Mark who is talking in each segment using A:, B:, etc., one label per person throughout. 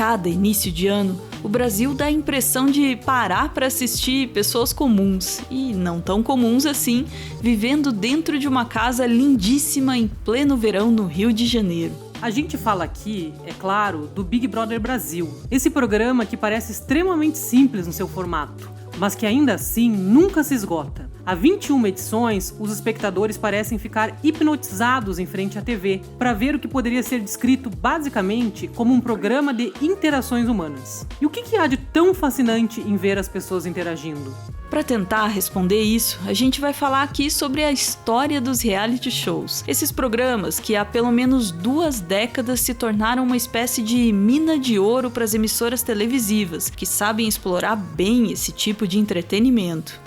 A: cada início de ano, o Brasil dá a impressão de parar para assistir pessoas comuns, e não tão comuns assim, vivendo dentro de uma casa lindíssima em pleno verão no Rio de Janeiro.
B: A gente fala aqui, é claro, do Big Brother Brasil. Esse programa que parece extremamente simples no seu formato, mas que ainda assim nunca se esgota. Há 21 edições, os espectadores parecem ficar hipnotizados em frente à TV para ver o que poderia ser descrito basicamente como um programa de interações humanas. E o que há de tão fascinante em ver as pessoas interagindo?
A: Para tentar responder isso, a gente vai falar aqui sobre a história dos reality shows. Esses programas que há pelo menos 2 décadas se tornaram uma espécie de mina de ouro para as emissoras televisivas, que sabem explorar bem esse tipo de entretenimento.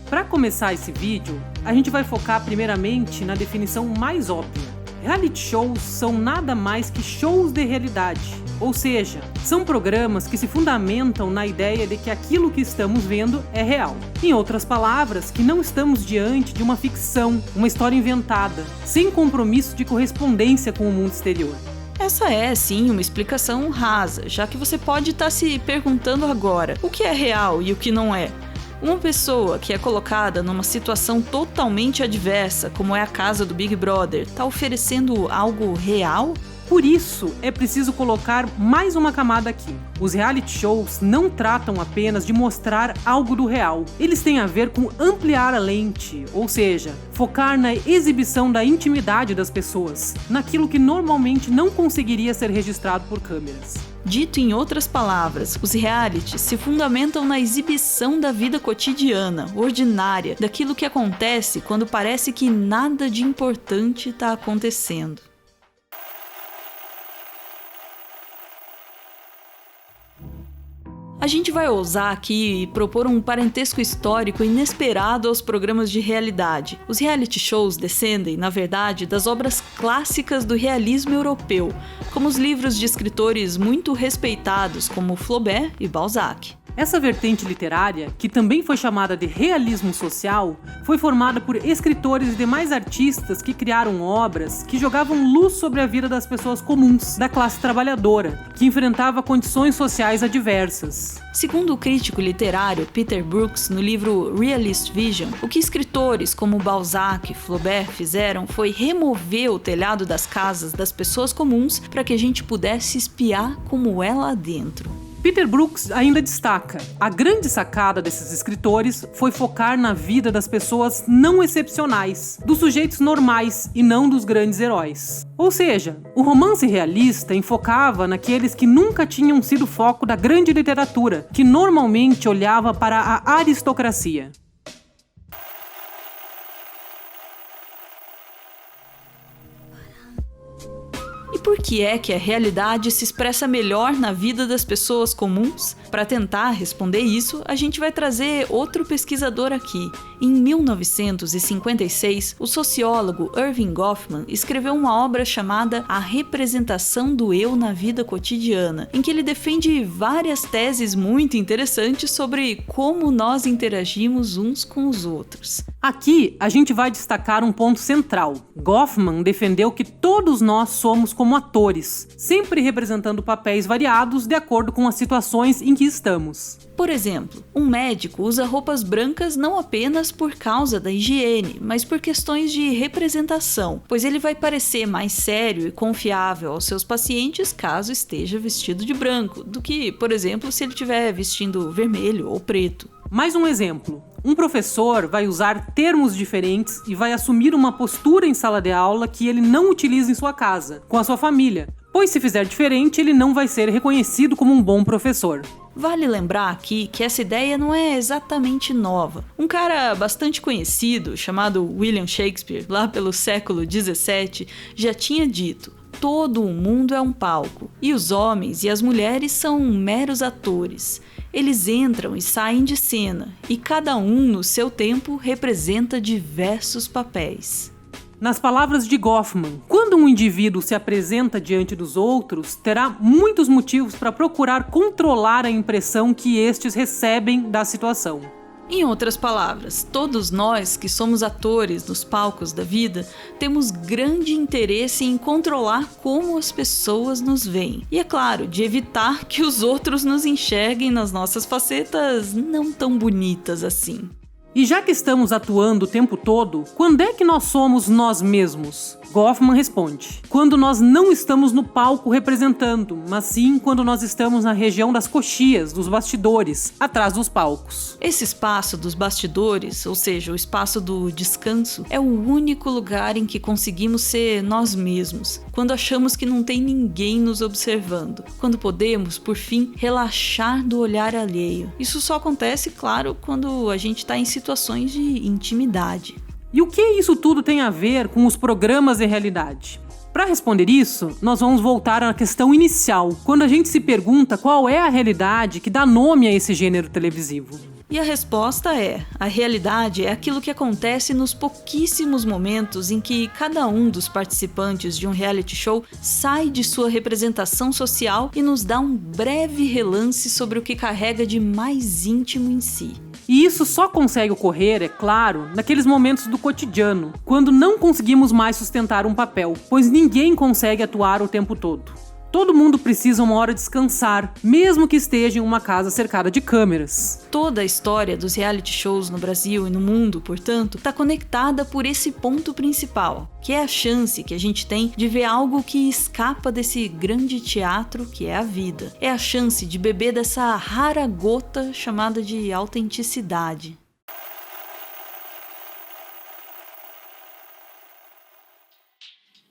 B: Para começar esse vídeo, a gente vai focar primeiramente na definição mais óbvia. Reality shows são nada mais que shows de realidade, ou seja, são programas que se fundamentam na ideia de que aquilo que estamos vendo é real. Em outras palavras, que não estamos diante de uma ficção, uma história inventada, sem compromisso de correspondência com o mundo exterior.
A: Essa é, sim, uma explicação rasa, já que você pode estar se perguntando agora o que é real e o que não é. Uma pessoa que é colocada numa situação totalmente adversa, como é a casa do Big Brother, está oferecendo algo real?
B: Por isso, é preciso colocar mais uma camada aqui. Os reality shows não tratam apenas de mostrar algo do real. Eles têm a ver com ampliar a lente, ou seja, focar na exibição da intimidade das pessoas, naquilo que normalmente não conseguiria ser registrado por câmeras.
A: Dito em outras palavras, os realities se fundamentam na exibição da vida cotidiana, ordinária, daquilo que acontece quando parece que nada de importante está acontecendo. A gente vai ousar aqui e propor um parentesco histórico inesperado aos programas de realidade. Os reality shows descendem, na verdade, das obras clássicas do realismo europeu, como os livros de escritores muito respeitados como Flaubert e Balzac.
B: Essa vertente literária, que também foi chamada de realismo social, foi formada por escritores e demais artistas que criaram obras que jogavam luz sobre a vida das pessoas comuns, da classe trabalhadora, que enfrentava condições sociais adversas.
A: Segundo o crítico literário Peter Brooks, no livro Realist Vision, o que escritores como Balzac e Flaubert fizeram foi remover o telhado das casas das pessoas comuns para que a gente pudesse espiar como é lá dentro.
B: Peter Brooks ainda destaca: a grande sacada desses escritores foi focar na vida das pessoas não excepcionais, dos sujeitos normais e não dos grandes heróis. Ou seja, o romance realista enfocava naqueles que nunca tinham sido foco da grande literatura, que normalmente olhava para a aristocracia.
A: E por que é que a realidade se expressa melhor na vida das pessoas comuns? Para tentar responder isso, a gente vai trazer outro pesquisador aqui. Em 1956, o sociólogo Erving Goffman escreveu uma obra chamada A Representação do Eu na Vida Cotidiana, em que ele defende várias teses muito interessantes sobre como nós interagimos uns com os outros.
B: Aqui, a gente vai destacar um ponto central. Goffman defendeu que todos nós somos como atores, sempre representando papéis variados de acordo com as situações em que estamos.
A: Por exemplo, um médico usa roupas brancas não apenas por causa da higiene, mas por questões de representação, pois ele vai parecer mais sério e confiável aos seus pacientes caso esteja vestido de branco, do que, por exemplo, se ele estiver vestindo vermelho ou preto.
B: Mais um exemplo. Um professor vai usar termos diferentes e vai assumir uma postura em sala de aula que ele não utiliza em sua casa, com a sua família, pois se fizer diferente, ele não vai ser reconhecido como um bom professor.
A: Vale lembrar aqui que essa ideia não é exatamente nova. Um cara bastante conhecido, chamado William Shakespeare, lá pelo século XVII, já tinha dito: todo o mundo é um palco, e os homens e as mulheres são meros atores. Eles entram e saem de cena, e cada um, no seu tempo, representa diversos papéis.
B: Nas palavras de Goffman, quando um indivíduo se apresenta diante dos outros, terá muitos motivos para procurar controlar a impressão que estes recebem da situação.
A: Em outras palavras, todos nós que somos atores nos palcos da vida temos grande interesse em controlar como as pessoas nos veem. E é claro, de evitar que os outros nos enxerguem nas nossas facetas não tão bonitas assim.
B: E já que estamos atuando o tempo todo, quando é que nós somos nós mesmos? Goffman responde: quando nós não estamos no palco representando, mas sim quando nós estamos na região das coxias, dos bastidores, atrás dos palcos.
A: Esse espaço dos bastidores, ou seja, o espaço do descanso, é o único lugar em que conseguimos ser nós mesmos, quando achamos que não tem ninguém nos observando, quando podemos, por fim, relaxar do olhar alheio. Isso só acontece, claro, quando a gente está em situações de intimidade.
B: E o que isso tudo tem a ver com os programas de realidade? Para responder isso, nós vamos voltar à questão inicial, quando a gente se pergunta qual é a realidade que dá nome a esse gênero televisivo.
A: E a resposta é: a realidade é aquilo que acontece nos pouquíssimos momentos em que cada um dos participantes de um reality show sai de sua representação social e nos dá um breve relance sobre o que carrega de mais íntimo em si.
B: E isso só consegue ocorrer, é claro, naqueles momentos do cotidiano, quando não conseguimos mais sustentar um papel, pois ninguém consegue atuar o tempo todo. Todo mundo precisa uma hora descansar, mesmo que esteja em uma casa cercada de câmeras.
A: Toda a história dos reality shows no Brasil e no mundo, portanto, está conectada por esse ponto principal, que é a chance que a gente tem de ver algo que escapa desse grande teatro que é a vida. É a chance de beber dessa rara gota chamada de autenticidade.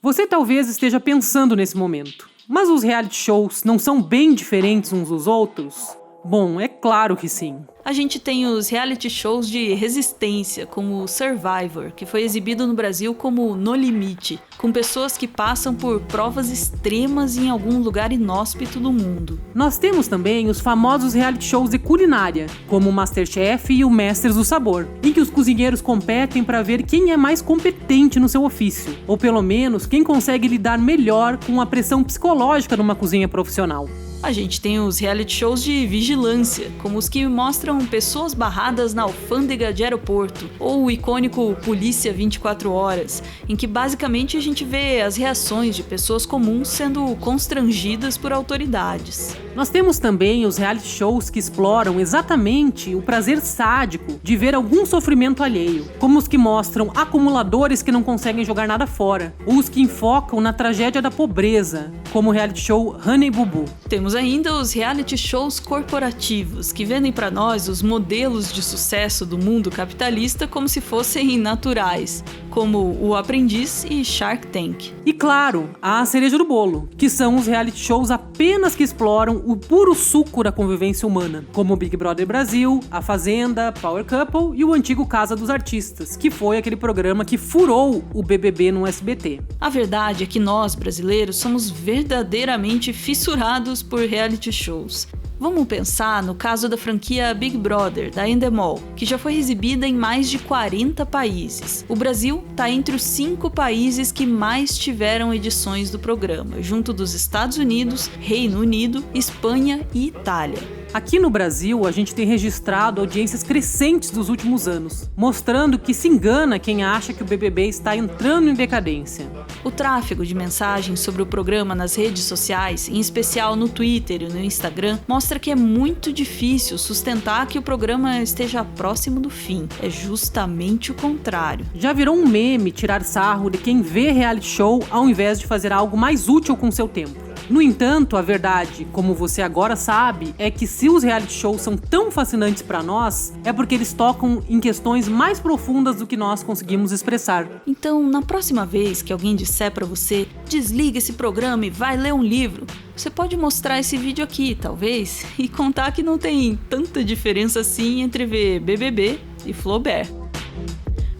B: Você talvez esteja pensando nesse momento: mas os reality shows não são bem diferentes uns dos outros? Bom, é claro que sim.
A: A gente tem os reality shows de resistência, como o Survivor, que foi exibido no Brasil como No Limite, com pessoas que passam por provas extremas em algum lugar inóspito do mundo.
B: Nós temos também os famosos reality shows de culinária, como o MasterChef e o Mestres do Sabor, em que os cozinheiros competem para ver quem é mais competente no seu ofício, ou pelo menos quem consegue lidar melhor com a pressão psicológica numa cozinha profissional.
A: A gente tem os reality shows de vigilância, como os que mostram pessoas barradas na alfândega de aeroporto, ou o icônico Polícia 24 Horas, em que basicamente a gente vê as reações de pessoas comuns sendo constrangidas por autoridades.
B: Nós temos também os reality shows que exploram exatamente o prazer sádico de ver algum sofrimento alheio, como os que mostram acumuladores que não conseguem jogar nada fora, ou os que enfocam na tragédia da pobreza, como o reality show Honey Boo Boo.
A: Temos ainda os reality shows corporativos, que vendem para nós os modelos de sucesso do mundo capitalista como se fossem naturais, como O Aprendiz e Shark Tank.
B: E claro, há a cereja do bolo, que são os reality shows apenas que exploram o puro suco da convivência humana, como o Big Brother Brasil, A Fazenda, Power Couple e o antigo Casa dos Artistas, que foi aquele programa que furou o BBB no SBT.
A: A verdade é que nós, brasileiros, somos verdadeiramente fissurados por reality shows. Vamos pensar no caso da franquia Big Brother, da Endemol, que já foi exibida em mais de 40 países. O Brasil está entre os 5 países que mais tiveram edições do programa, junto dos Estados Unidos, Reino Unido, Espanha e Itália.
B: Aqui no Brasil, a gente tem registrado audiências crescentes dos últimos anos, mostrando que se engana quem acha que o BBB está entrando em decadência.
A: O tráfego de mensagens sobre o programa nas redes sociais, em especial no Twitter e no Instagram, mostra que é muito difícil sustentar que o programa esteja próximo do fim. É justamente o contrário.
B: Já virou um meme tirar sarro de quem vê reality show ao invés de fazer algo mais útil com seu tempo. No entanto, a verdade, como você agora sabe, é que se os reality shows são tão fascinantes para nós, é porque eles tocam em questões mais profundas do que nós conseguimos expressar.
A: Então, na próxima vez que alguém disser para você, desliga esse programa e vai ler um livro, você pode mostrar esse vídeo aqui, talvez, e contar que não tem tanta diferença assim entre ver BBB e Flaubert.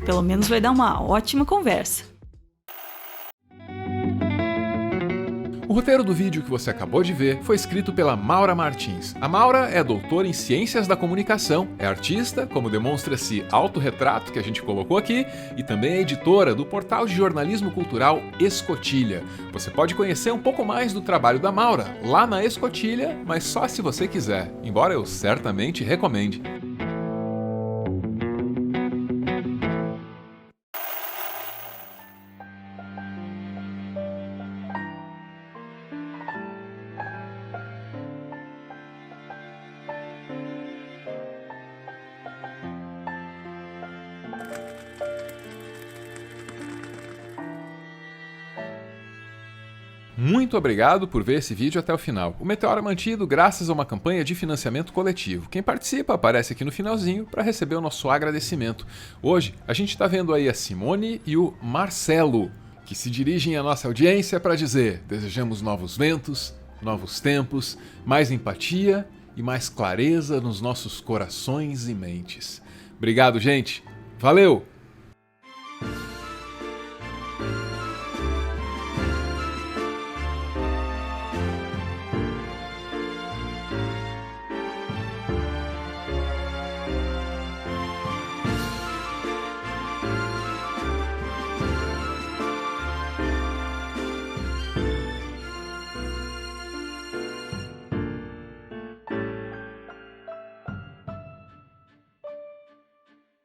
A: Pelo menos vai dar uma ótima conversa.
C: O roteiro do vídeo que você acabou de ver foi escrito pela Maura Martins. A Maura é doutora em Ciências da Comunicação, é artista, como demonstra esse autorretrato que a gente colocou aqui, e também é editora do portal de jornalismo cultural Escotilha. Você pode conhecer um pouco mais do trabalho da Maura lá na Escotilha, mas só se você quiser, embora eu certamente recomende. muito obrigado por ver esse vídeo até o final. O Meteoro é mantido graças a uma campanha de financiamento coletivo. Quem participa aparece aqui no finalzinho para receber o nosso agradecimento. Hoje a gente está vendo aí a Simone e o Marcelo, que se dirigem à nossa audiência para dizer: desejamos novos ventos, novos tempos, mais empatia e mais clareza nos nossos corações e mentes. Obrigado, gente. Valeu!